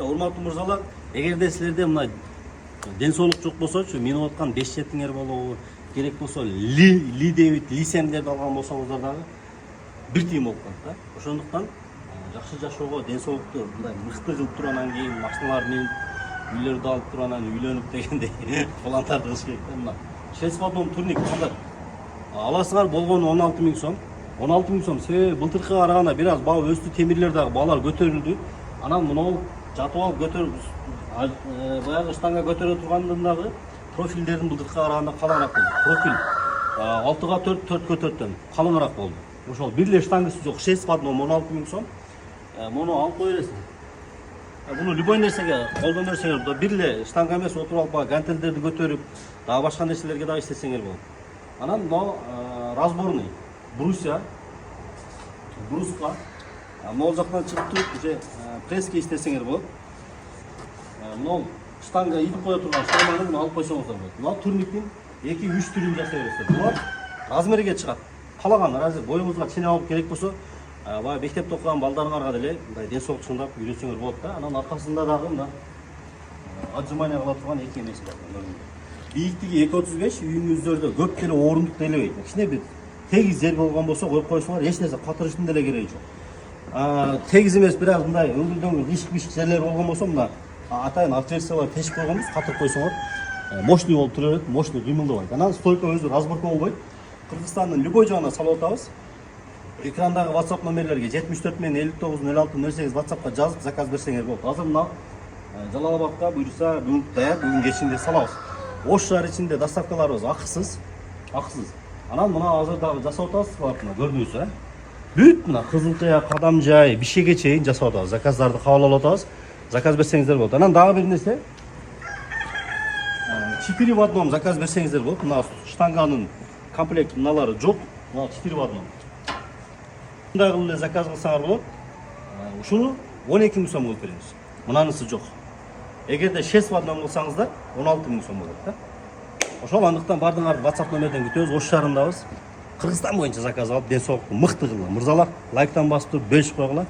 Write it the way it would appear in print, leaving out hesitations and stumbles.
Урматтуу мырзалар, эгерде силерде мына ден соолук жок болсочу, менин аткан 5 жетиңер болобу, керек болсо ли дебит, лисемдерди алган болсоңуздар дагы бир тыйын болуп калат да. Ошондуктан жакшы жашоого, ден соолукту мындай мыкты кылып тургандан кийин машиналар менен үйлөрдү алып тургандан үйлөнүп дегендей пландарды кылыш керек да. Мына шестьватном турник кыздар. Аласыңар болгону 16 000 сом. 16 000 сом. Себеби былтыркыга караганда бир аз баа өстү, темирлер дагы баалар көтөрүлдү. Анан мынау жатып алып көтөрүп баягы штанга көтөрө тургандан дагы профилдердин былтыркыга караганда калыңыраак болду. Профиль 6га 4, 4га 4төн калыңыраак болду. Ошол бир эле штангасы жок, 6-ваттном 16 000 сом. Муну алып кое бересиң. Буну любой нерсеге колдоно берсеңер, бир эле штанга эмес, отуруп алып гантелдерди көтөрүп, дагы башка нерселерге дагы иштесеңер болот. Анан мына разборный брусья, бруска, могул жактан чыгып туруп, уже преске иштесеңер болот. Мына штанга идип кое турган штанганы муну алып койсоңуздар болот. Мына турниктин 2-3 түрүн жасай бересиздер. Булар размерге чыгат. Калаган размер боюңузга чене алып керек болсо, баягы мектепте окуган балдарыңарга деле мындай ден соолук чыңдап үйрөтсөңөр болот да. Анан аркасында дагы мына отжимание кыла турган 2 эмеси бар. Бийиктиги 2.35, үйүңүздөрдө көп деле орындык делебейт. Кичине бир тегиз жер болгон болсо коюп койсоңор, эч нерсе катырыштын деле кереги жок. Тегиз эмес, бир аз мындай өңгүлдөңгүл ишик жерлер болгон болсо, мына атайын отверстиялар тешип койгонбуз, катырып койсоңор, мощный болуп тура берет, мощный кыймылдабайт. Анан стойка өзү разборка болбойт. Кыргызстандын любой жагына салып атабыз. Экрандагы WhatsApp номерлерге 74 мен 59 06 08 WhatsAppка жазып заказ берсеңер болот. Азыр мына Жалал Абадка буйруса бүгүн даяр, бүгүн кечинде салабыз. Ош шаар ичинде доставкаларыбыз акысыз. Анан мына азыр дагы жасап атабыз, мына көрдүңүз, бүт мына Кызыл Кыя, Кадам жай, Бишкекке чейин жасап атабыз. Заказдарды кабыл алып атабыз. Заказ берсеңиздер болот. Анан дагы бир нерсе, 4 в одном заказ берсеңиздер болот. Мына штанганын комплект мыналары жок. Мына 4 в одном. Мындай кылып эле заказ кылсаңар болот. Ушуну 12 000 сом кылып беребиз. Мынанысы жок. Эгерде 6 в одном кылсаңыздар 16 000 сом болот да. Ошол андыктан бардыңарды WhatsApp номерден күтөбүз. Ош шаарындабыз. Кыргызстан боюнча заказ алып, ден соолукту мыкты кылгыла. Мырзалар, лайктан басып туруп бөлүшүп койгула.